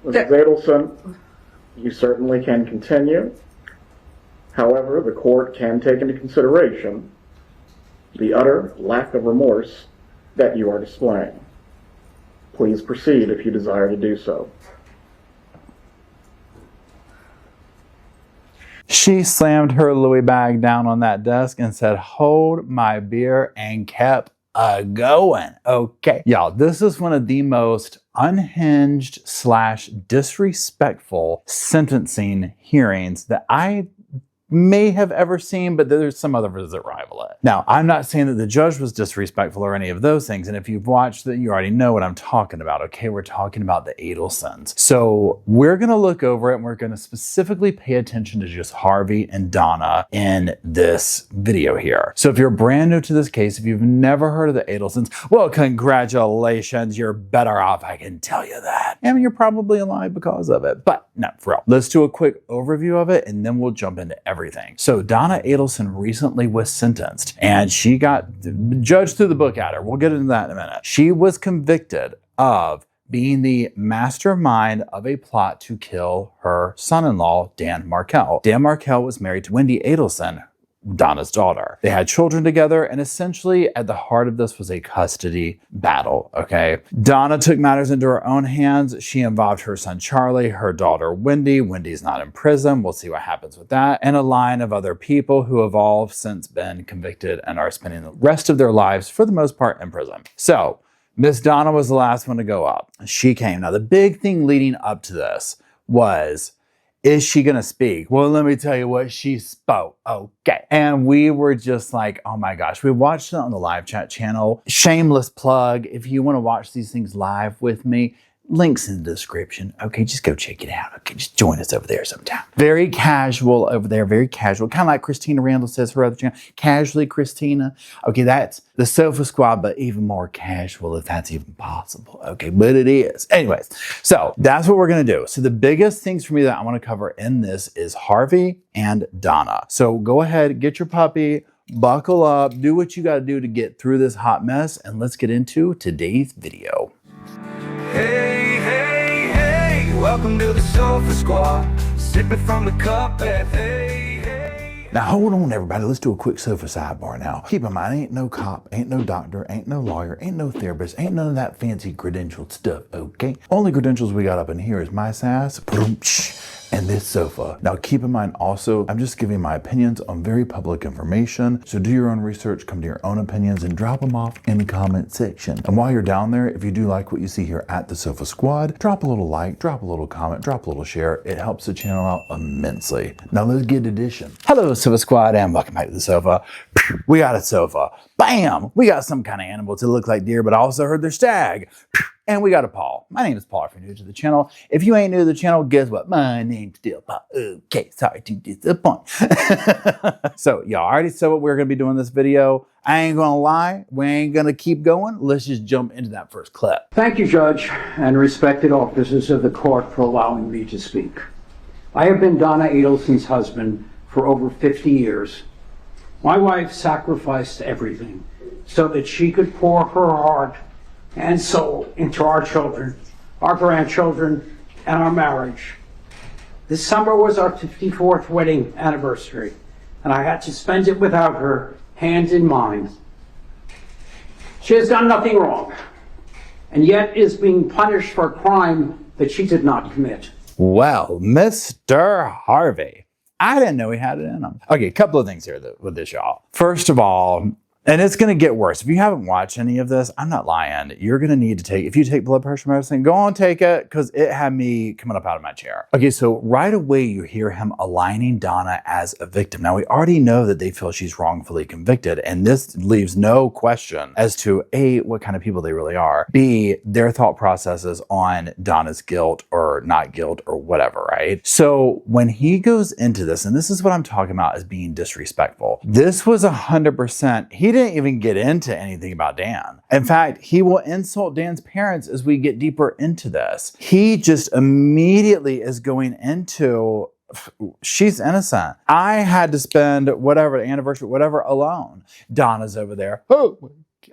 Mrs. Adelson, you certainly can continue. However, the court can take into consideration the utter lack of remorse that you are displaying. Please proceed if you desire to do so. She slammed her Louis bag down on that desk and said, "Hold my beer," and kept going. Okay. Y'all, this is one of the most unhinged / disrespectful sentencing hearings that I may have ever seen, but there's some others that rival it. Now, I'm not saying that the judge was disrespectful or any of those things, and if you've watched that, you already know what I'm talking about, okay? We're talking about the Adelsons. So we're gonna look over it and we're gonna specifically pay attention to just Harvey and Donna in this video here. So if you're brand new to this case, if you've never heard of the Adelsons, well, congratulations, you're better off, I can tell you that. I mean, you're probably alive because of it, but no, for real. Let's do a quick overview of it and then we'll jump into everything. So Donna Adelson recently was sentenced and she got judged through the book at her. We'll get into that in a minute. She was convicted of being the mastermind of a plot to kill her son-in-law, Dan Markel. Dan Markel was married to Wendy Adelson, Donna's daughter. They had children together, and essentially at the heart of this was a custody battle, okay? Donna took matters into her own hands. She involved her son Charlie, her daughter Wendy. Wendy's not in prison. We'll see what happens with that. And a line of other people who have all since been convicted and are spending the rest of their lives, for the most part, in prison. So Miss Donna was the last one to go up. She came. Now, the big thing leading up to this was, is she going to speak? Well, let me tell you what, she spoke. Okay. And we were just like, oh my gosh. We watched it on the live chat channel. Shameless plug. If you want to watch these things live with me, links in the description. Okay, just go check it out. Okay, just join us over there sometime. Very casual over there, very casual. Kind of like Christina Randall says her other channel, Casually Christina. Okay, that's the Sofa Squad, but even more casual if that's even possible. Okay, but it is. Anyways, so that's what we're gonna do. So the biggest things for me that I wanna cover in this is Harvey and Donna. So go ahead, get your puppy, buckle up, do what you gotta do to get through this hot mess, and let's get into today's video. Hey, hey, hey, welcome to the Sofa Squad, sipping from the cup at hey, hey. Now hold on everybody, let's do a quick sofa sidebar now. Keep in mind, ain't no cop, ain't no doctor, ain't no lawyer, ain't no therapist, ain't none of that fancy credentialed stuff, okay? Only credentials we got up in here is my sass, and this sofa. Now keep in mind also, I'm just giving my opinions on very public information, so do your own research, come to your own opinions, and drop them off in the comment section. And while you're down there, if you do like what you see here at the Sofa Squad, drop a little like, drop a little comment, drop a little share. It helps the channel out immensely. Now let's get edition. Hello Sofa Squad and welcome back to the sofa. We got a sofa. Bam! We got some kind of animal to look like deer, but I also heard they're stag. And we got a Paul. My name is Paul if you're new to the channel. If you ain't new to the channel, guess what? My name's still Paul. Okay, sorry to disappoint. So y'all already said what we're gonna be doing this video. I ain't gonna lie, we ain't gonna keep going. Let's just jump into that first clip. Thank you, Judge, and respected officers of the court for allowing me to speak. I have been Donna Adelson's husband for over 50 years. My wife sacrificed everything so that she could pour her heart and soul into our children, our grandchildren, and our marriage. This summer was our 54th wedding anniversary, and I had to spend it without her, hand in mind. She has done nothing wrong, and yet is being punished for a crime that she did not commit. Well, Mr. Harvey, I didn't know he had it in him. Okay, a couple of things here with this, y'all. First of all, and it's going to get worse. If you haven't watched any of this, I'm not lying. You're going to need to take, if you take blood pressure medicine, go on, take it, because it had me coming up out of my chair. Okay, so right away you hear him aligning Donna as a victim. Now we already know that they feel she's wrongfully convicted, and this leaves no question as to A, what kind of people they really are, B, their thought processes on Donna's guilt or not guilt or whatever, right? So when he goes into this, and this is what I'm talking about as being disrespectful, this was 100%, he didn't even get into anything about Dan. In fact, he will insult Dan's parents as we get deeper into this. He just immediately is going into, she's innocent. I had to spend whatever, the anniversary, whatever, alone. Donna's over there. Oh my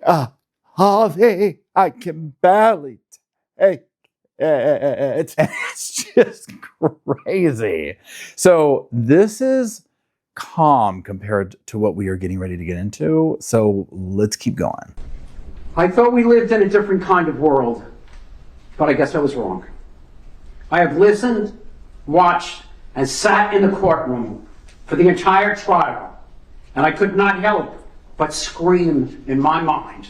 God, Harvey, I can barely take It's just crazy. So this is calm compared to what we are getting ready to get into. So let's keep going. I thought we lived in a different kind of world, but I guess I was wrong. I have listened, watched, and sat in the courtroom for the entire trial, and I could not help but scream in my mind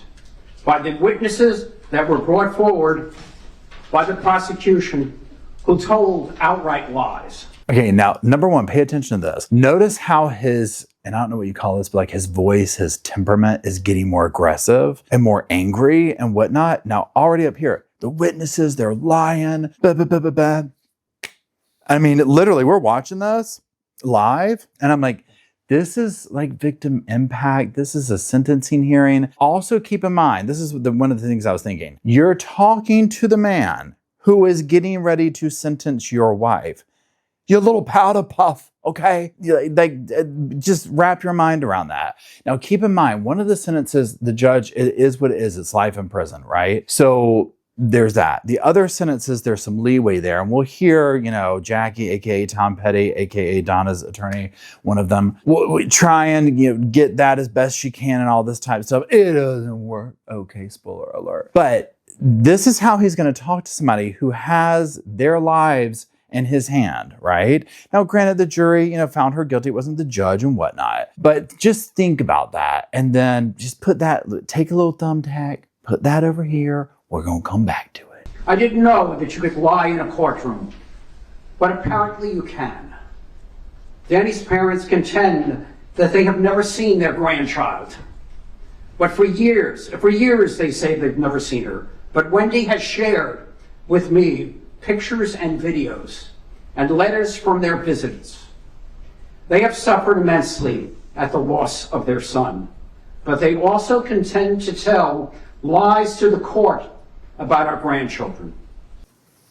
by the witnesses that were brought forward by the prosecution who told outright lies. Okay, now, number one, pay attention to this. Notice how his, and I don't know what you call this, but like his voice, his temperament is getting more aggressive and more angry and whatnot. Now, already up here, the witnesses, they're lying. I mean, literally, we're watching this live, and I'm like, this is like victim impact. This is a sentencing hearing. Also, keep in mind, this is one of the things I was thinking. You're talking to the man who is getting ready to sentence your wife. You little powder puff, okay? Like, just wrap your mind around that. Now, keep in mind, one of the sentences, the judge, it is what it is. It's life in prison, right? So there's that. The other sentences, there's some leeway there. And we'll hear, Jackie, a.k.a. Tom Petty, a.k.a. Donna's attorney, one of them, will try and get that as best she can and all this type of stuff. It doesn't work. Okay, spoiler alert. But this is how he's going to talk to somebody who has their lives in his hand, right? Now, granted, the jury, found her guilty. It wasn't the judge and whatnot. But just think about that. And then just take a little thumbtack, put that over here. We're going to come back to it. I didn't know that you could lie in a courtroom, but apparently you can. Danny's parents contend that they have never seen their grandchild. But for years they say they've never seen her. But Wendy has shared with me pictures and videos and letters from their visits. They have suffered immensely at the loss of their son, but they also contend to tell lies to the court about our grandchildren.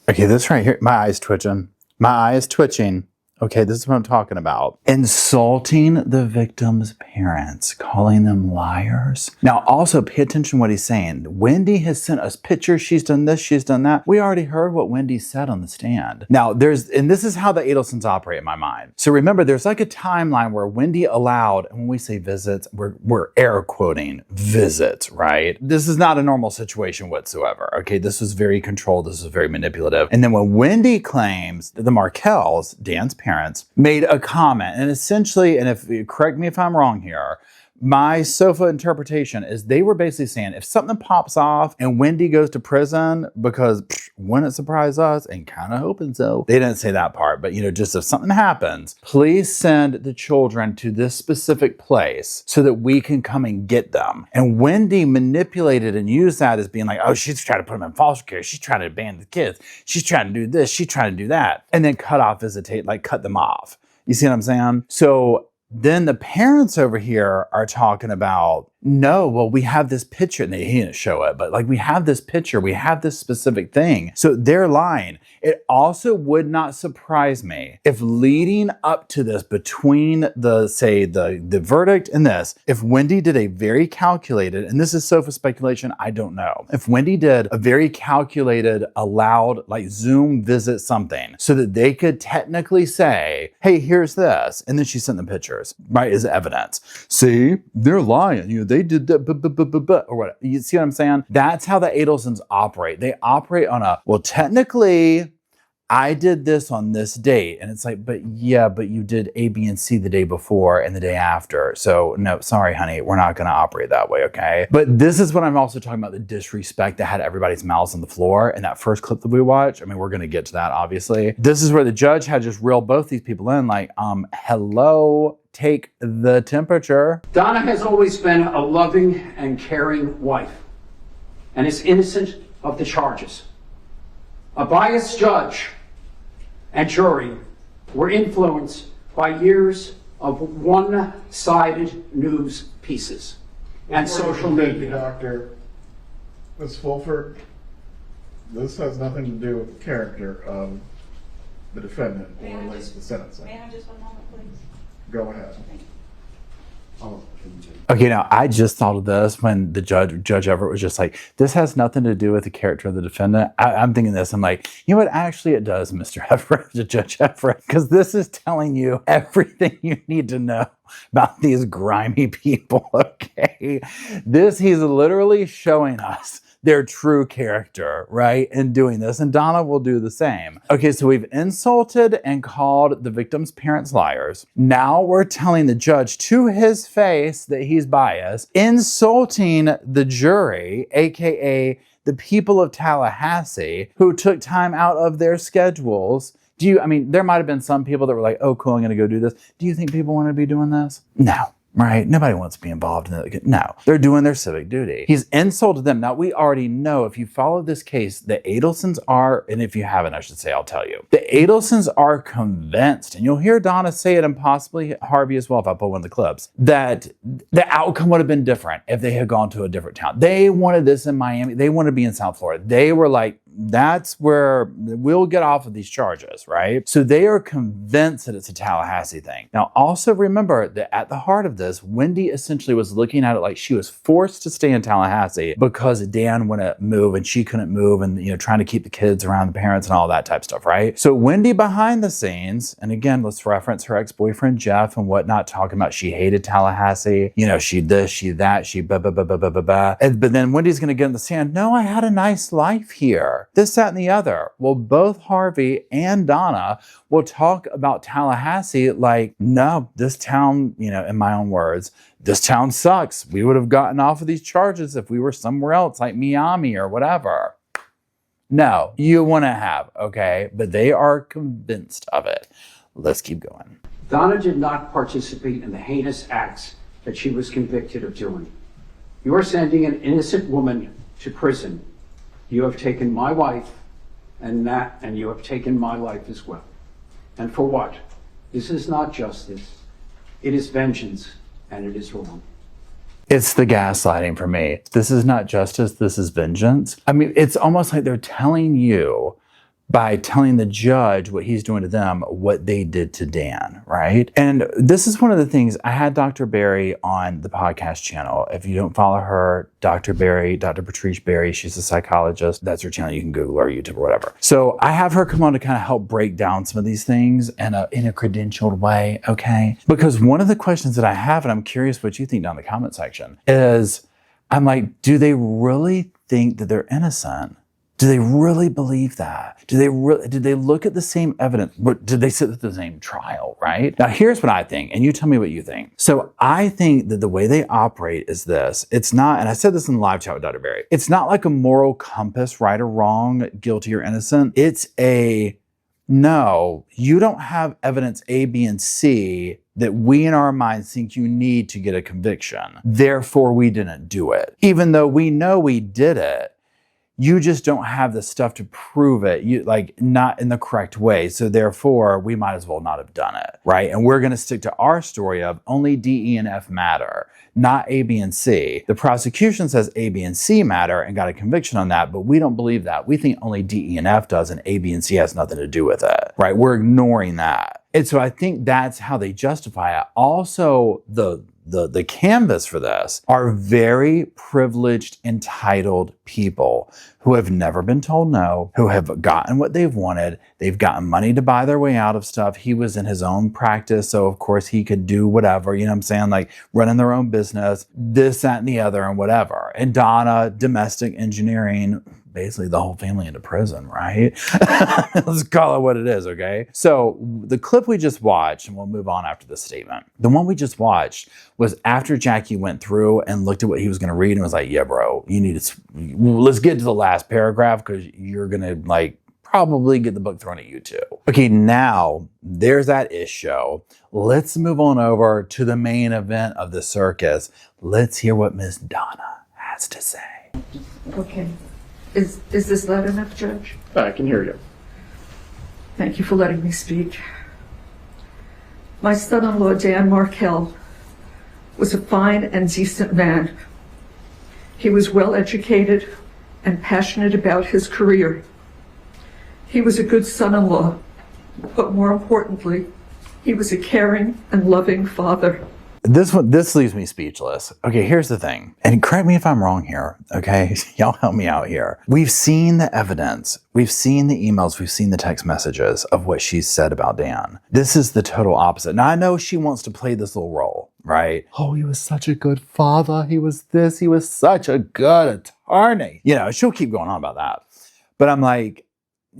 Okay, this right here, my eye's twitching. My eye is twitching. Okay, this is what I'm talking about. Insulting the victim's parents, calling them liars. Now, also pay attention to what he's saying. Wendy has sent us pictures. She's done this, she's done that. We already heard what Wendy said on the stand. Now, and this is how the Adelsons operate in my mind. So remember, there's like a timeline where Wendy allowed, and when we say visits, we're air quoting visits, right? This is not a normal situation whatsoever. Okay, this was very controlled. This was very manipulative. And then when Wendy claims that the Markels, Dan's parents, made a comment, and essentially, and correct me if I'm wrong here, my sofa interpretation is they were basically saying if something pops off and Wendy goes to prison because wouldn't it surprise us, and kind of hoping so. They didn't say that part, but just if something happens, please send the children to this specific place so that we can come and get them. And Wendy manipulated and used that as being like, oh, she's trying to put them in foster care. She's trying to abandon the kids. She's trying to do this. She's trying to do that. And then cut them off. You see what I'm saying? So then the parents over here are talking about, no, well, we have this picture, and he didn't show it, but we have this picture, we have this specific thing. So they're lying. It also would not surprise me if leading up to this, between the verdict and this, if Wendy did a very calculated, and this is sofa speculation, I don't know. If Wendy did a very calculated, allowed, Zoom visit something, so that they could technically say, hey, here's this, and then she sent them pictures, right, as evidence. See, they're lying. They did that, or what? You see what I'm saying? That's how the Adelsons operate. They operate on well, technically, I did this on this date. And it's like, but you did A, B, and C the day before and the day after. So no, sorry, honey, we're not going to operate that way, okay? But this is what I'm also talking about, the disrespect that had everybody's mouths on the floor in that first clip that we watched. I mean, we're going to get to that, obviously. This is where the judge had just reeled both these people in, hello, take the temperature. Donna has always been a loving and caring wife and is innocent of the charges. A biased judge and jury were influenced by years of one-sided news pieces and social media. Dr. Ms. Fulford, this has nothing to do with the character of the defendant or relates to the sentencing. May I have just one moment, please? Go ahead. Okay, now I just thought of this when the Judge Everett was just like, this has nothing to do with the character of the defendant. I'm thinking this, I'm like, you know what? Actually, it does, Mr. Everett, Judge Everett, because this is telling you everything you need to know about these grimy people, okay? He's literally showing us their true character, right? In doing this. And Donna will do the same. Okay, so we've insulted and called the victim's parents liars. Now we're telling the judge to his face that he's biased, insulting the jury, aka the people of Tallahassee, who took time out of their schedules. There might have been some people that were like, oh, cool, I'm gonna go do this. Do you think people want to be doing this? No. Right? Nobody wants to be involved in it. No, they're doing their civic duty. He's insulted them. Now, we already know, if you follow this case, the Adelsons are, and if you haven't, I should say, I'll tell you. The Adelsons are convinced, and you'll hear Donna say it, and possibly Harvey as well, if I pull one of the clips, that the outcome would have been different if they had gone to a different town. They wanted this in Miami. They wanted to be in South Florida. They were like, that's where we'll get off of these charges, right? So they are convinced that it's a Tallahassee thing. Now, also remember that at the heart of this, Wendy essentially was looking at it like she was forced to stay in Tallahassee because Dan wouldn't move and she couldn't move, and trying to keep the kids around the parents and all that type of stuff, right? So Wendy behind the scenes, and again, let's reference her ex-boyfriend Jeff and whatnot, talking about she hated Tallahassee, she this, she that, she blah, blah, blah, blah, blah, blah, blah. But then Wendy's gonna get in the sand, no, I had a nice life here. This, that, and the other. Well, both Harvey and Donna will talk about Tallahassee like, no, this town, in my own words, this town sucks. We would have gotten off of these charges if we were somewhere else like Miami or whatever. No, you wouldn't have, okay? But they are convinced of it. Let's keep going. Donna did not participate in the heinous acts that she was convicted of doing. You are sending an innocent woman to prison. You have taken my wife and you have taken my life as well. And for what? This is not justice. It is vengeance, and it is wrong. It's the gaslighting for me. This is not justice, this is vengeance. It's almost like they're telling you, by telling the judge what he's doing to them, what they did to Dan, right? And this is one of the things, I had Dr. Barry on the podcast channel. If you don't follow her, Dr. Barry, Dr. Patrice Barry, she's a psychologist. That's her channel. You can Google her, YouTube, or whatever. So I have her come on to kind of help break down some of these things in a credentialed way, okay? Because one of the questions that I have, and I'm curious what you think down in the comment section, is I'm like, do they really think that they're innocent? Do they really believe that? Did they look at the same evidence? Did they sit at the same trial, right? Now, here's what I think, and you tell me what you think. So I think that the way they operate is this. It's not, and I said this in the live chat with Dr. Barry, it's not like a moral compass, right or wrong, guilty or innocent. It's no, you don't have evidence A, B, and C that we in our minds think you need to get a conviction. Therefore, we didn't do it. Even though we know we did it, you just don't have the stuff to prove it, not in the correct way. So therefore, we might as well not have done it, right? And we're gonna stick to our story of only D, E, and F matter, not A, B, and C. The prosecution says A, B, and C matter and got a conviction on that, but we don't believe that. We think only D, E, and F does, and A, B, and C has nothing to do with it, right? We're ignoring that. And so I think that's how they justify it. Also, the canvas for this are very privileged, entitled people who have never been told no, who have gotten what they've wanted. They've gotten money to buy their way out of stuff. He was in his own practice, so of course he could do whatever, you know what I'm saying? Like running their own business, this, that, and the other, and whatever. And Donna, domestic engineering, basically the whole family into prison, right? Let's call it what it is, okay? So the clip we just watched, and we'll move on after this statement. The one we just watched was after Jackie went through and looked at what he was going to read and was like, yeah, bro, you need to, let's get to the last paragraph because you're going to probably get the book thrown at you too. Okay, now there's that ish show. Let's move on over to the main event of the circus. Let's hear what Miss Donna has to say. Okay. Is this loud enough, Judge? I can hear you. Thank you for letting me speak. My son-in-law, Dan Markel, was a fine and decent man. He was well educated and passionate about his career. He was a good son-in-law, but more importantly, he was a caring and loving father. This leaves me speechless. Okay, here's the thing. And correct me if I'm wrong here, okay? Y'all help me out here. We've seen the evidence. We've seen the emails. We've seen the text messages of what she's said about Dan. This is the total opposite. Now, I know she wants to play this little role, right? Oh, he was such a good father. He was this. He was such a good attorney. You know, she'll keep going on about that. But I'm like,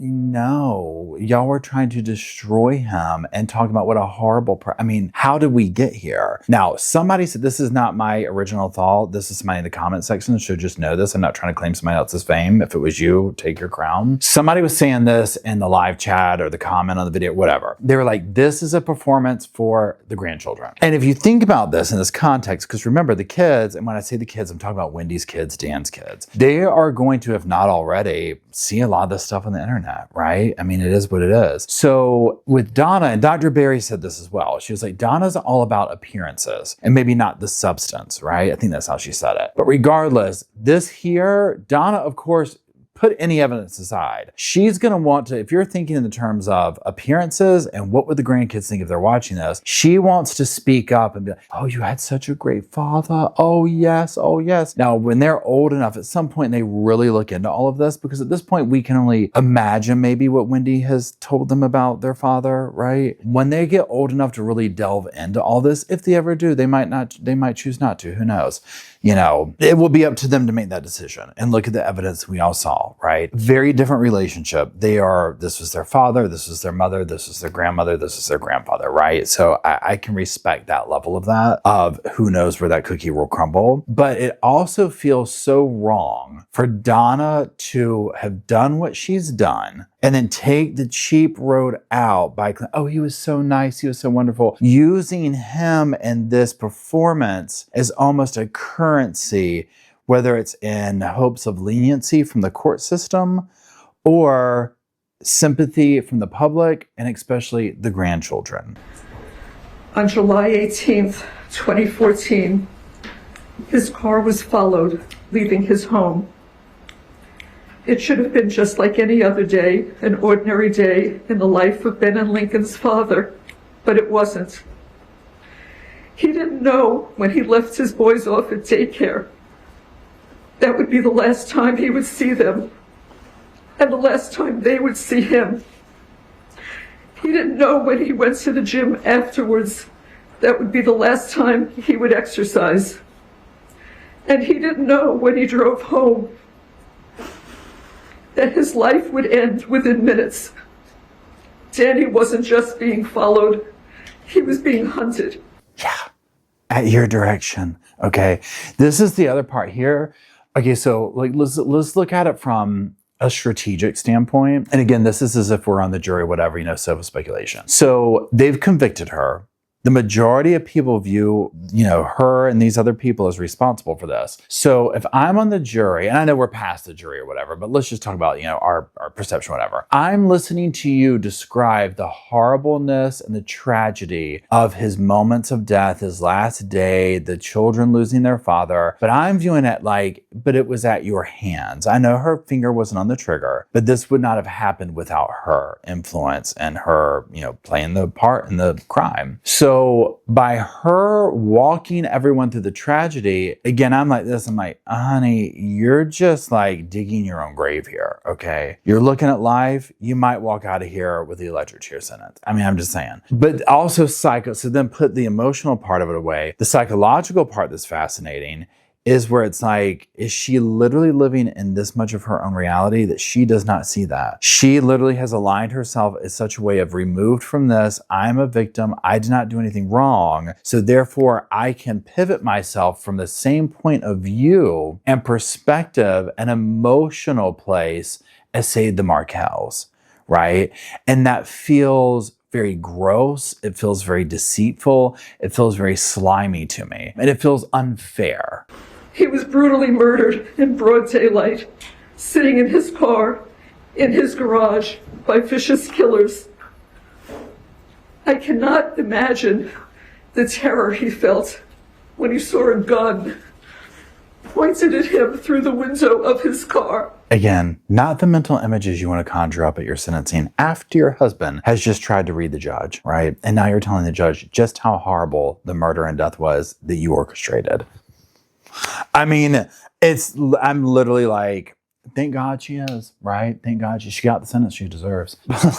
no, y'all were trying to destroy him and talking about what a horrible, I mean, how did we get here? Now, somebody said, this is not my original thought. This is somebody in the comment section, so just know this. I'm not trying to claim somebody else's fame. If it was you, take your crown. Somebody was saying this in the live chat or the comment on the video, whatever. They were like, this is a performance for the grandchildren. And if you think about this in this context, because remember the kids, and when I say the kids, I'm talking about Wendy's kids, Dan's kids. They are going to, if not already, see a lot of this stuff on the internet, right? I mean, it is what it is. So with Donna, and Dr. Berry said this as well, she was like, Donna's all about appearances and maybe not the substance, right? I think that's how she said it. But regardless, this here, Donna, of course, put any evidence aside. She's going to want to, if you're thinking in the terms of appearances and what would the grandkids think if they're watching this, she wants to speak up and be like, oh, you had such a great father. Oh, yes. Oh, yes. Now, when they're old enough, at some point, they really look into all of this, because at this point, we can only imagine maybe what Wendy has told them about their father, right? When they get old enough to really delve into all this, if they ever do, they might choose not to. Who knows? You know, it will be up to them to make that decision and look at the evidence we all saw, right? Very different relationship. This was their father, this was their mother, this was their grandmother, this is their grandfather, right? So I can respect that level of that, of who knows where that cookie will crumble. But it also feels so wrong for Donna to have done what she's done and then take the cheap road out by, oh, he was so nice, he was so wonderful, using him in this performance as almost a currency, whether it's in hopes of leniency from the court system or sympathy from the public, and especially the grandchildren. On July 18th, 2014, his car was followed, leaving his home. It should have been just like any other day, an ordinary day in the life of Ben and Lincoln's father, but it wasn't. He didn't know when he left his boys off at daycare that would be the last time he would see them, and the last time they would see him. He didn't know when he went to the gym afterwards that would be the last time he would exercise. And he didn't know when he drove home that his life would end within minutes. Danny wasn't just being followed, he was being hunted. Yeah, at your direction, okay? This is the other part here. Okay, so like let's look at it from a strategic standpoint. And again, this is as if we're on the jury, whatever, you know, civil speculation. So they've convicted her. The majority of people view, you know, her and these other people as responsible for this. So if I'm on the jury, and I know we're past the jury or whatever, but let's just talk about, you know, our perception, whatever. I'm listening to you describe the horribleness and the tragedy of his moments of death, his last day, the children losing their father. But I'm viewing it like, but it was at your hands. I know her finger wasn't on the trigger, but this would not have happened without her influence and her, you know, playing the part in the crime. So by her walking everyone through the tragedy, again, I'm like this, I'm like, honey, you're just like digging your own grave here, okay? You're looking at life, you might walk out of here with the electric chair sentence. I mean, I'm just saying. But also so then put the emotional part of it away. The psychological part that's fascinating is where it's like, is she literally living in this much of her own reality that she does not see that? She literally has aligned herself in such a way of removed from this. I'm a victim. I did not do anything wrong. So therefore, I can pivot myself from the same point of view and perspective and emotional place as, say, the Markels, right? And that feels very gross. It feels very deceitful. It feels very slimy to me. And it feels unfair. He was brutally murdered in broad daylight, sitting in his car, in his garage, by vicious killers. I cannot imagine the terror he felt when he saw a gun pointed at him through the window of his car. Again, not the mental images you want to conjure up at your sentencing after your husband has just tried to read the judge, right? And now you're telling the judge just how horrible the murder and death was that you orchestrated. I mean, I'm literally like, thank God she is, right? Thank God she got the sentence she deserves.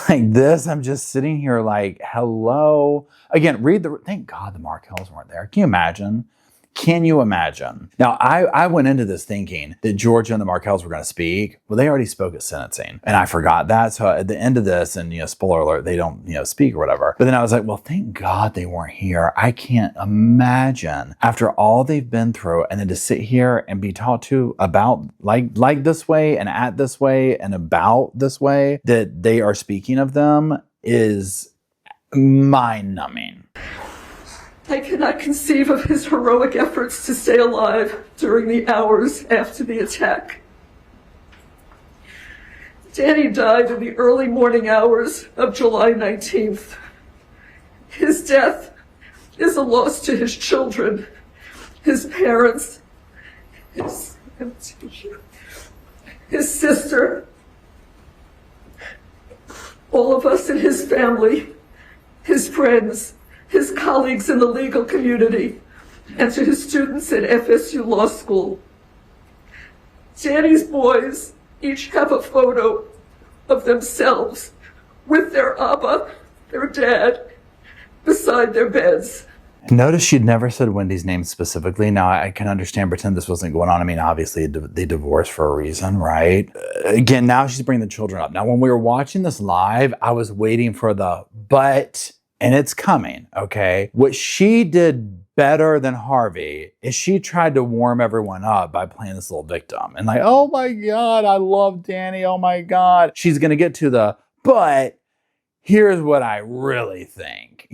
Like this, I'm just sitting here like, hello. Again, thank God the Markels weren't there. Can you imagine? Can you imagine? Now, I went into this thinking that Georgia and the Markels were going to speak. Well, they already spoke at sentencing, and I forgot that. So at the end of this, and spoiler alert, they don't speak or whatever. But then I was like, well, thank God they weren't here. I can't imagine after all they've been through, and then to sit here and be talked to about like this way and at this way and about this way that they are speaking of them is mind-numbing. I cannot conceive of his heroic efforts to stay alive during the hours after the attack. Danny died in the early morning hours of July 19th. His death is a loss to his children, his parents, his sister, all of us in his family, his friends, his colleagues in the legal community, and to his students at FSU Law School. Danny's boys each have a photo of themselves with their Abba, their dad, beside their beds. Notice she'd never said Wendy's name specifically. Now, I can understand, pretend this wasn't going on. I mean, obviously, they divorced for a reason, right? Again, now she's bringing the children up. Now, when we were watching this live, I was waiting for the but, and it's coming, okay? What she did better than Harvey is she tried to warm everyone up by playing this little victim. And like, oh my God, I love Danny, oh my God. She's gonna get to the, but here's what I really think.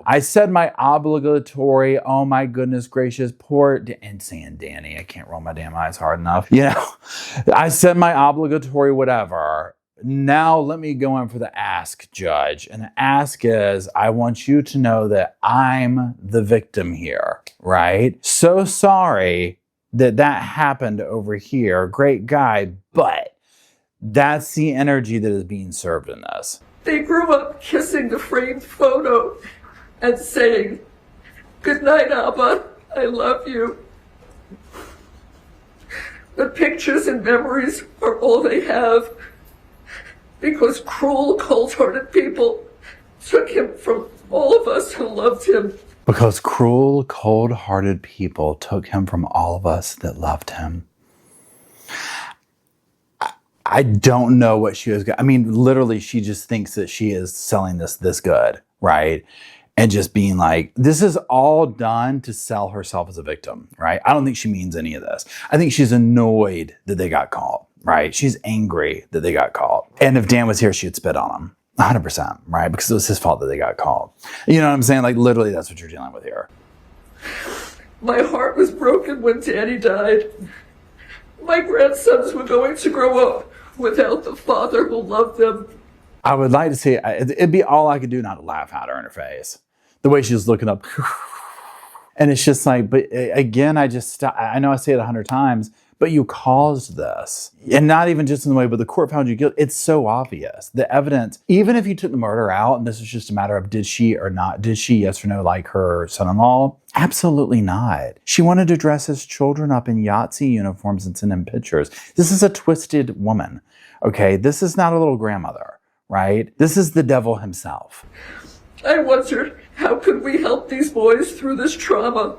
I said my obligatory, oh my goodness gracious, and saying Danny, I can't roll my damn eyes hard enough. I said my obligatory whatever. Now let me go in for the ask, Judge. And the ask is, I want you to know that I'm the victim here, right? So sorry that happened over here. Great guy, but that's the energy that is being served in this. They grew up kissing the framed photo and saying, "Good night, Abba, I love you." But pictures and memories are all they have, because cruel, cold-hearted people took him from all of us who loved him. Because cruel, cold-hearted people took him from all of us that loved him. I don't know what she was. I mean, literally, she just thinks that she is selling this good, right? And just being like, this is all done to sell herself as a victim, right? I don't think she means any of this. I think she's annoyed that they got caught, right? She's angry that they got caught. And if Dan was here, she'd spit on him, 100%, right? Because it was his fault that they got caught. You know what I'm saying? Like, literally, that's what you're dealing with here. My heart was broken when Danny died. My grandsons were going to grow up without the father who loved them. I would like to see, it'd be all I could do not to laugh at her in her face. The way she was looking up. And it's just like, but again, I know I say it 100 times, but you caused this. And not even just in the way, but the court found you guilty. It's so obvious. The evidence, even if you took the murder out, and this is just a matter of did she, yes or no, like her son-in-law? Absolutely not. She wanted to dress his children up in Yahtzee uniforms and send him pictures. This is a twisted woman, okay? This is not a little grandmother, right? This is the devil himself. I wondered, how could we help these boys through this trauma?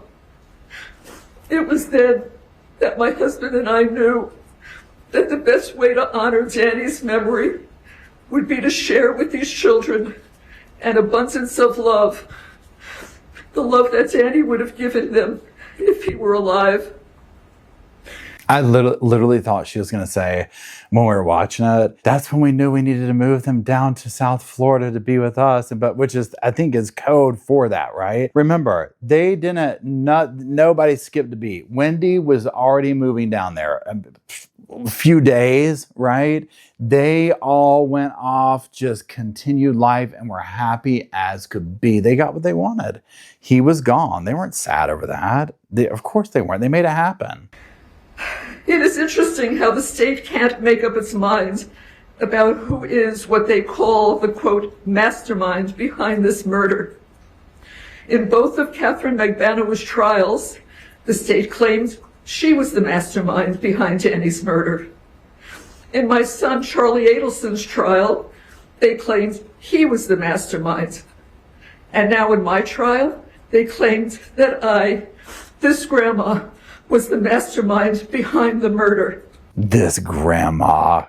It was then that my husband and I knew that the best way to honor Danny's memory would be to share with these children an abundance of love. The love that Danny would have given them if he were alive. I literally thought she was going to say, when we were watching it, that's when we knew we needed to move them down to South Florida to be with us. But which is, I think, is code for that, right? Remember, they nobody skipped a beat. Wendy was already moving down there a few days, right? They all went off, just continued life, and were happy as could be. They got what they wanted. He was gone. They weren't sad over that. Of course they weren't. They made it happen. It is interesting how the state can't make up its mind about who is what they call the, quote, mastermind behind this murder. In both of Catherine Magbanaw's trials, the state claimed she was the mastermind behind Danny's murder. In my son Charlie Adelson's trial, they claimed he was the mastermind. And now in my trial, they claimed that I, this grandma, was the mastermind behind the murder. This grandma,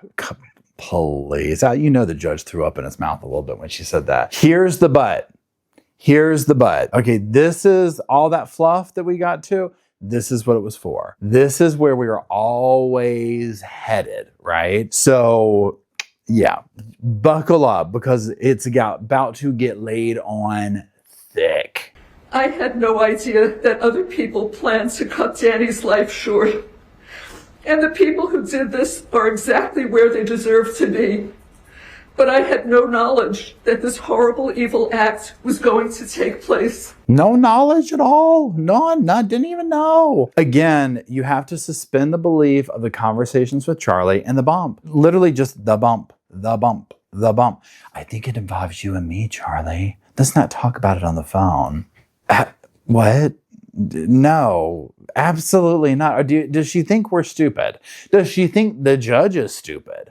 please. You know the judge threw up in his mouth a little bit when she said that. Here's the but. Here's the but. Okay, this is all that fluff that we got to. This is what it was for. This is where we are always headed, right? So, yeah, buckle up because it's about to get laid on thick. I had no idea that other people planned to cut Danny's life short. And the people who did this are exactly where they deserve to be. But I had no knowledge that this horrible, evil act was going to take place. No knowledge at all. None. Didn't even know. Again, you have to suspend the belief of the conversations with Charlie and the bump. Literally just the bump, the bump, the bump. I think it involves you and me, Charlie. Let's not talk about it on the phone. What? No, absolutely not. Or does she think we're stupid? Does she think the judge is stupid?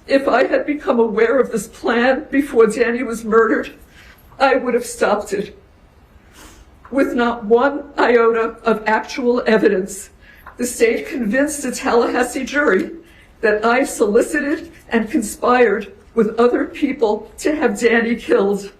If I had become aware of this plan before Danny was murdered, I would have stopped it. With not one iota of actual evidence, the state convinced a Tallahassee jury that I solicited and conspired with other people to have Danny killed.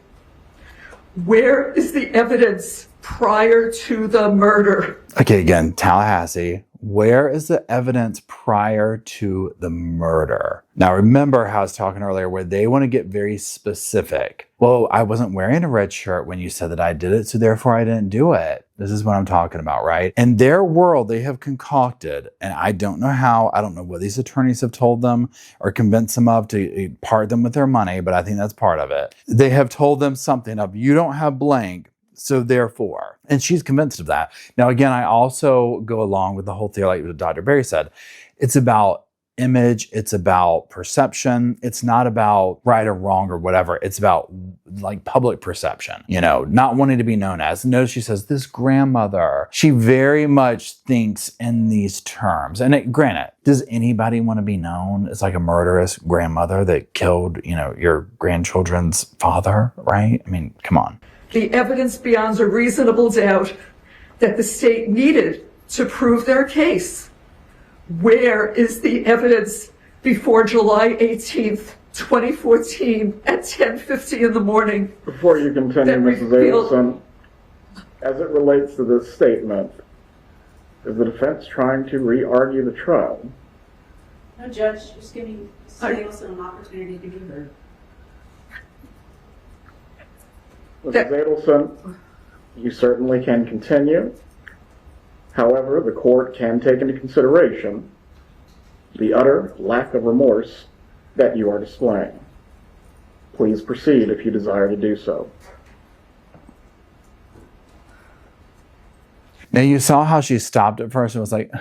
Where is the evidence prior to the murder? Okay, again, Tallahassee. Where is the evidence prior to the murder? Now, remember how I was talking earlier where they want to get very specific. Well, I wasn't wearing a red shirt when you said that I did it, so therefore I didn't do it. This is what I'm talking about, right? In their world, they have concocted, and I don't know how, I don't know what these attorneys have told them or convinced them of to part them with their money, but I think that's part of it. They have told them something of, you don't have blank, so therefore, and she's convinced of that. Now, again, I also go along with the whole theory, like Dr. Berry said. It's about image. It's about perception. It's not about right or wrong or whatever. It's about like public perception, not wanting to be known as. Notice she says, this grandmother, she very much thinks in these terms. And granted, does anybody want to be known as like a murderous grandmother that killed, your grandchildren's father, right? I mean, come on. The evidence beyond a reasonable doubt that the state needed to prove their case. Where is the evidence before July 18th, 2014 at 10:50 in the morning? Before you continue, Mrs. Adelson, as it relates to this statement, is the defense trying to re-argue the trial? No, Judge, just give me Adelson an opportunity to be heard. Mrs. Adelson, you certainly can continue. However, the court can take into consideration the utter lack of remorse that you are displaying. Please proceed if you desire to do so. Now, you saw how she stopped at first and was like,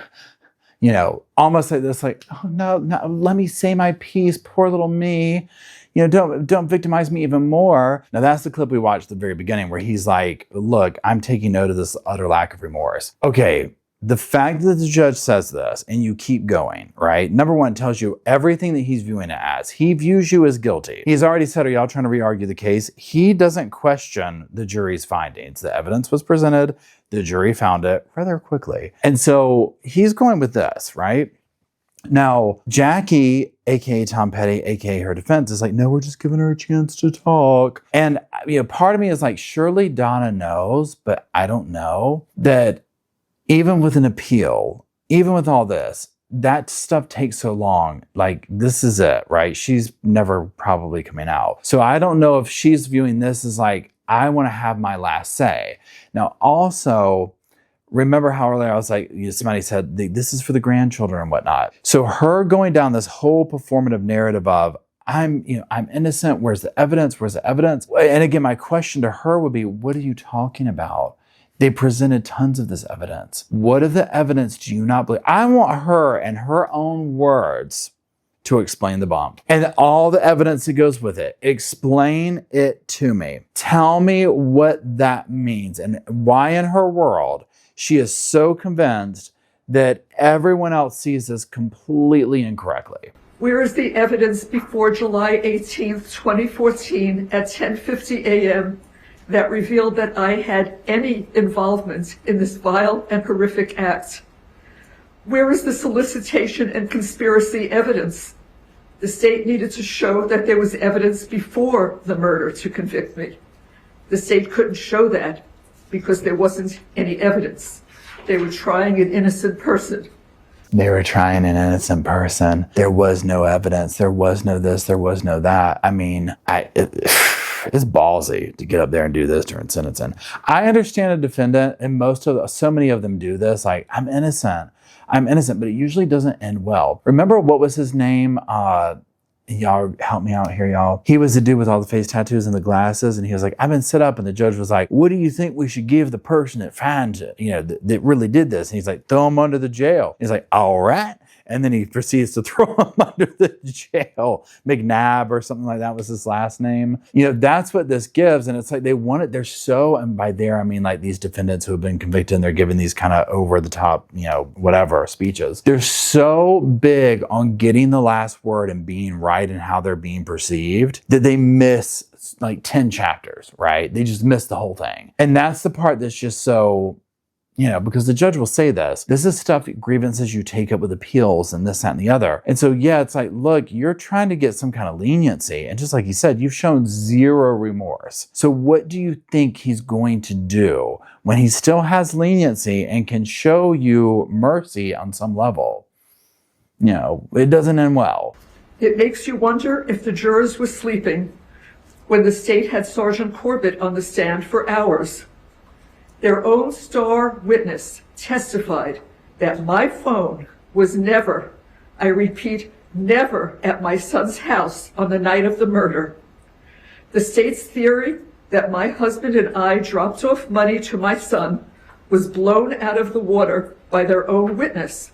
almost like this, like, oh, no, let me say my piece, poor little me. Don't victimize me even more. Now, that's the clip we watched at the very beginning where he's like, look, I'm taking note of this utter lack of remorse. Okay, the fact that the judge says this and you keep going, right? Number one, it tells you everything that he's viewing it as. He views you as guilty. He's already said, are y'all trying to re-argue the case? He doesn't question the jury's findings. The evidence was presented. The jury found it rather quickly. And so he's going with this, right? Now, Jackie, aka Tom Petty, aka her defense, is like, no, we're just giving her a chance to talk. And part of me is like, surely Donna knows, but I don't know that even with an appeal, even with all this, that stuff takes so long. Like, this is it, right? She's never probably coming out. So I don't know if she's viewing this as like, I want to have my last say. Now, also, remember how earlier I was like, somebody said, this is for the grandchildren and whatnot. So her going down this whole performative narrative of, I'm innocent. Where's the evidence? Where's the evidence? And again, my question to her would be, what are you talking about? They presented tons of this evidence. What of the evidence do you not believe? I want her, in her own words, to explain the bump and all the evidence that goes with it. Explain it to me. Tell me what that means and why in her world she is so convinced that everyone else sees this completely incorrectly. Where is the evidence before July 18th, 2014 at 10:50 a.m. that revealed that I had any involvement in this vile and horrific act? Where is the solicitation and conspiracy evidence? The state needed to show that there was evidence before the murder to convict me. The state couldn't show that because there wasn't any evidence. They were trying an innocent person. They were trying an innocent person. There was no evidence. There was no this. There was no that. I mean, it's ballsy to get up there and do this during sentencing. I understand a defendant, and so many of them do this. Like, I'm innocent, but it usually doesn't end well. Remember, what was his name? Y'all help me out here, y'all. He was the dude with all the face tattoos and the glasses, and he was like, I've been set up, and the judge was like, what do you think we should give the person that finds it, that really did this? And he's like, throw him under the jail. He's like, all right. And then he proceeds to throw him under the jail. McNabb or something like that was his last name. That's what this gives. And it's like they're so, and by there, I mean like these defendants who have been convicted and they're giving these kind of over the top, whatever speeches. They're so big on getting the last word and being right in how they're being perceived that they miss like 10 chapters, right? They just miss the whole thing. And that's the part that's just so, because the judge will say this is stuff, grievances you take up with appeals and this, that, and the other. And so, it's like, look, you're trying to get some kind of leniency. And just like he said, you've shown zero remorse. So what do you think he's going to do when he still has leniency and can show you mercy on some level? It doesn't end well. It makes you wonder if the jurors were sleeping when the state had Sergeant Corbett on the stand for hours. Their own star witness testified that my phone was never, I repeat, never at my son's house on the night of the murder. The state's theory that my husband and I dropped off money to my son was blown out of the water by their own witness.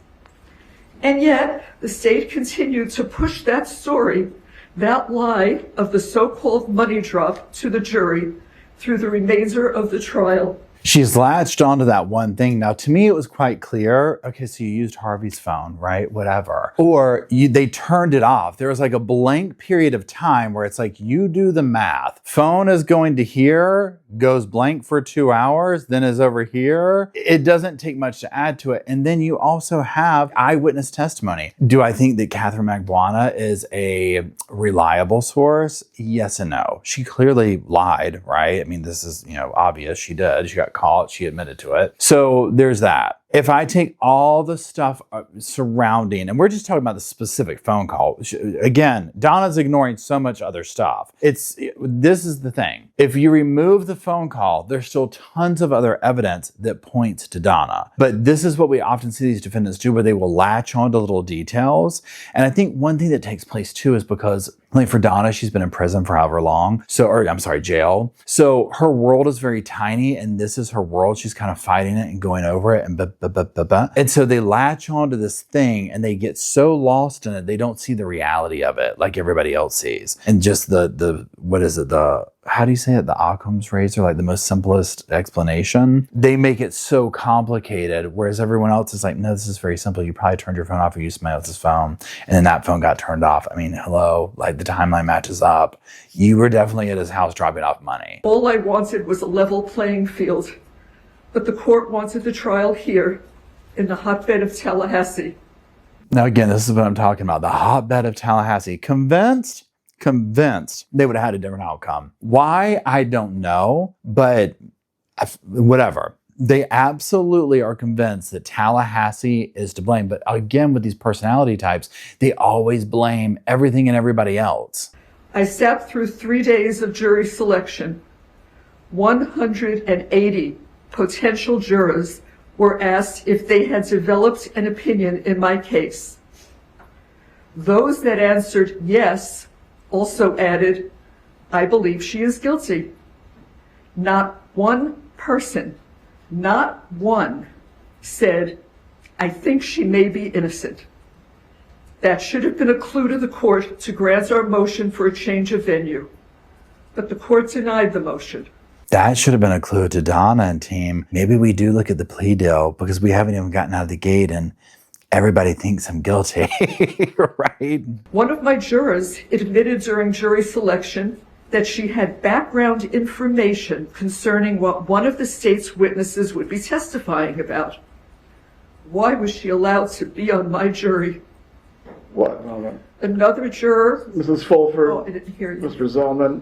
And yet, the state continued to push that story, that lie of the so-called money drop to the jury through the remainder of the trial. She's latched onto that one thing. Now, to me, it was quite clear. Okay, so you used Harvey's phone, right? Whatever. Or they turned it off. There was like a blank period of time where it's like, you do the math. Phone is going to here, goes blank for 2 hours, then is over here. It doesn't take much to add to it. And then you also have eyewitness testimony. Do I think that Catherine McBwana is a reliable source? Yes and no. She clearly lied, right? I mean, this is, obvious. She did. She got caught. She admitted to it. So there's that. If I take all the stuff surrounding, and we're just talking about the specific phone call, again, Donna's ignoring so much other stuff. This is the thing. If you remove the phone call, there's still tons of other evidence that points to Donna. But this is what we often see these defendants do, where they will latch onto little details. And I think one thing that takes place too is because, like for Donna, she's been in prison for however long. Jail. So her world is very tiny, and this is her world. She's kind of fighting it and going over it, and so they latch onto this thing and they get so lost in it, they don't see the reality of it like everybody else sees. And just how do you say it? The Occam's razor, like the most simplest explanation. They make it so complicated, whereas everyone else is like, no, this is very simple. You probably turned your phone off or used somebody else's phone, and then that phone got turned off. I mean, hello, like the timeline matches up. You were definitely at his house dropping off money. All I wanted was a level playing field, but the court wanted the trial here in the hotbed of Tallahassee. Now, again, this is what I'm talking about. The hotbed of Tallahassee. Convinced they would have had a different outcome. Why? I don't know, but whatever. They absolutely are convinced that Tallahassee is to blame. But again, with these personality types, they always blame everything and everybody else. I sat through 3 days of jury selection. 180 potential jurors were asked if they had developed an opinion in my case. Those that answered yes also added, I believe she is guilty. Not one person Not one said, I think she may be innocent. That should have been a clue to the court to grant our motion for a change of venue. But the court denied the motion. That should have been a clue to Donna and team. Maybe we do look at the plea deal because we haven't even gotten out of the gate and everybody thinks I'm guilty, right? One of my jurors admitted during jury selection that she had background information concerning what one of the state's witnesses would be testifying about. Why was she allowed to be on my jury? What? Hold on. Another juror. Mrs. Fulford, Oh, I didn't hear you. Mr. Zellman,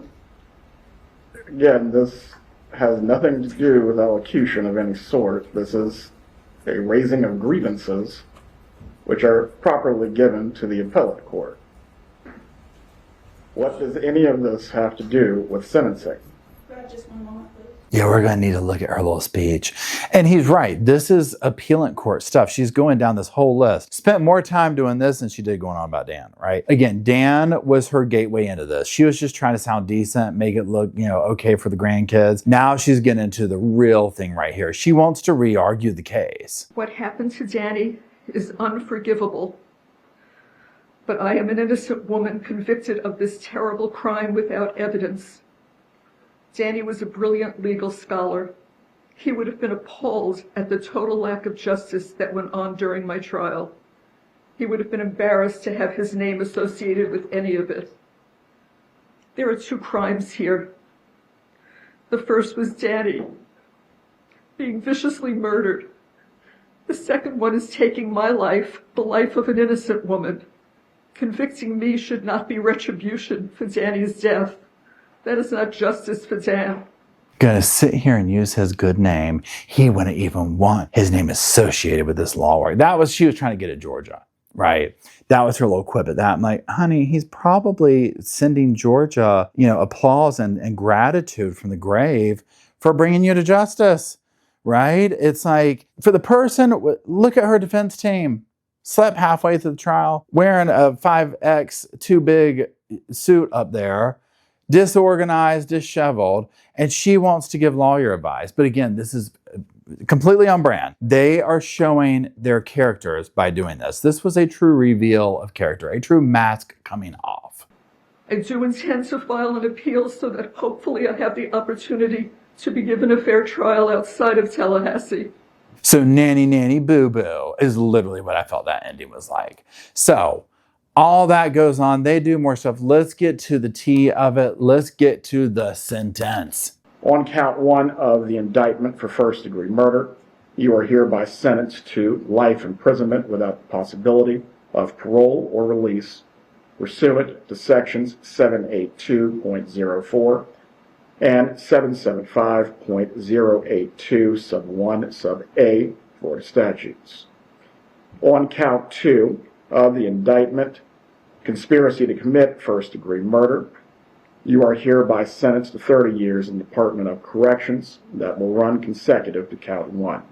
again, this has nothing to do with allocution of any sort. This is a raising of grievances which are properly given to the appellate court. What does any of this have to do with sentencing? Grab just one moment, please. Yeah, we're going to need to look at her little speech. And he's right. This is appellant court stuff. She's going down this whole list. Spent more time doing this than she did going on about Dan, right? Again, Dan was her gateway into this. She was just trying to sound decent, make it look, okay for the grandkids. Now she's getting into the real thing right here. She wants to re-argue the case. What happened to Danny is unforgivable. But I am an innocent woman convicted of this terrible crime without evidence. Danny was a brilliant legal scholar. He would have been appalled at the total lack of justice that went on during my trial. He would have been embarrassed to have his name associated with any of it. There are two crimes here. The first was Danny being viciously murdered. The second one is taking my life, the life of an innocent woman. Convicting me should not be retribution for Danny's death. That is not justice for Dan. Gonna sit here and use his good name. He wouldn't even want his name associated with this law work. She was trying to get at Georgia, right? That was her little quip at that. I'm like, honey, he's probably sending Georgia, applause and gratitude from the grave for bringing you to justice, right? It's like, for the person, look at her defense team. Slept halfway through the trial, wearing a 5X too big suit up there, disorganized, disheveled, and she wants to give lawyer advice. But again, this is completely on brand. They are showing their characters by doing this. This was a true reveal of character, a true mask coming off. I do intend to file an appeal so that hopefully I have the opportunity to be given a fair trial outside of Tallahassee. So nanny boo-boo is literally what I felt that ending was like. So all that goes on. They do more stuff. Let's get to the tea of it. Let's get to the sentence. On count one of the indictment for first-degree murder, you are hereby sentenced to life imprisonment without the possibility of parole or release, pursuant to sections 782.04 and 775.082 sub 1 sub A Florida statutes. On count two of the indictment, conspiracy to commit first-degree murder, you are hereby sentenced to 30 years in the Department of Corrections that will run consecutive to count one.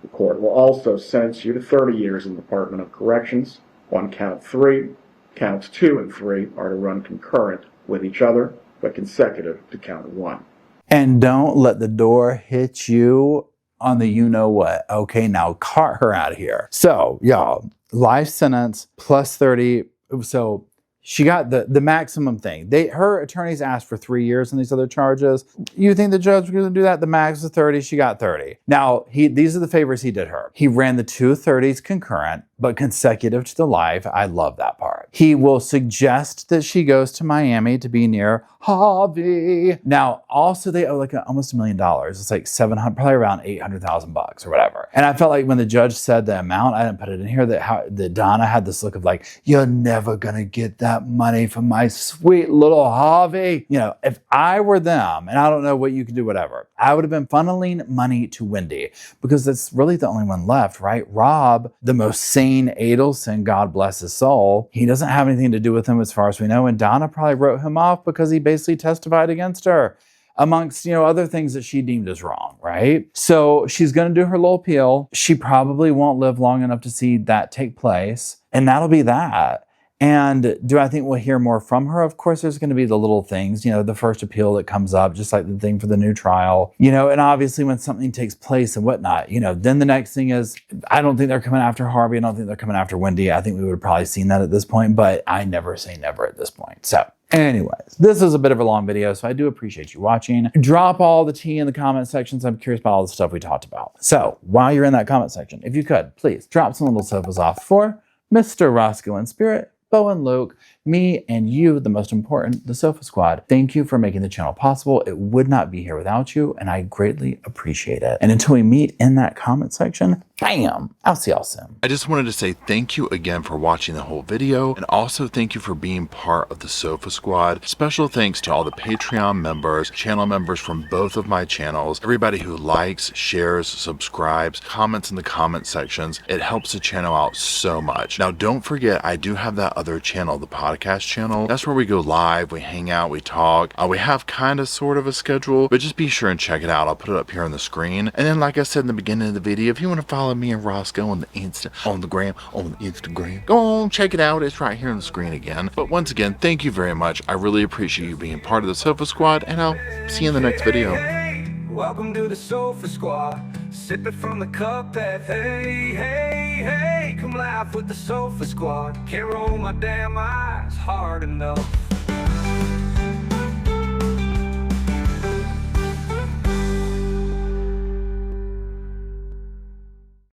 The court will also sentence you to 30 years in the Department of Corrections on count three. Counts 2 and 3 are to run concurrent with each other, but consecutive to count one. And don't let the door hit you on the you-know-what. Okay, now cart her out of here. So, y'all, life sentence plus 30. So she got the maximum thing. Her attorneys asked for 3 years on these other charges. You think the judge was going to do that? The max was 30. She got 30. Now, these are the favors he did her. He ran the 2 30s concurrent, but consecutive to the life. I love that part. He will suggest that she goes to Miami to be near Harvey. Now, also they owe like almost $1 million. It's like probably around $800,000 or whatever. And I felt like when the judge said the amount, I didn't put it in here, that Donna had this look of like, you're never gonna get that money from my sweet little Harvey. If I were them, and I don't know what you can do, whatever, I would have been funneling money to Wendy because that's really the only one left, right? Rob, the most sane Adelson, God bless his soul, he doesn't have anything to do with him as far as we know. And Donna probably wrote him off because he basically testified against her, amongst, other things that she deemed as wrong, right? So she's going to do her little appeal. She probably won't live long enough to see that take place. And that'll be that. And do I think we'll hear more from her? Of course, there's going to be the little things, you know, the first appeal that comes up, just like the thing for the new trial, you know, and obviously when something takes place and whatnot, you know, then the next thing is, I don't think they're coming after Harvey. I don't think they're coming after Wendy. I think we would have probably seen that at this point, but I never say never at this point. So anyways, this is a bit of a long video, so I do appreciate you watching. Drop all the tea in the comment sections. I'm curious about all the stuff we talked about. So while you're in that comment section, if you could, please drop some little sofas off for Mr. Roscoe in spirit, Bo and Luke, me and you, the most important, the Sofa Squad. Thank you for making the channel possible. It would not be here without you, and I greatly appreciate it. And until we meet in that comment section, bam, I'll see y'all soon. I just wanted to say thank you again for watching the whole video, and also thank you for being part of the Sofa Squad. Special thanks to all the Patreon members, channel members from both of my channels, everybody who likes, shares, subscribes, comments in the comment sections. It helps the channel out so much. Now don't forget, I do have that other channel, the podcast channel. That's where we go live, we hang out, we talk. We have kind of sort of a schedule, but just be sure and check it out. I'll put it up here on the screen. And then like I said in the beginning of the video, if you want to follow me and Roscoe on the Instagram, go on, check it out. It's right here on the screen again. But once again, thank you very much. I really appreciate you being part of the Sofa Squad, and I'll see you in the next video. Welcome to the Sofa Squad, sipping from the cup that hey, hey, hey. Come laugh with the Sofa Squad, can't roll my damn eyes hard enough.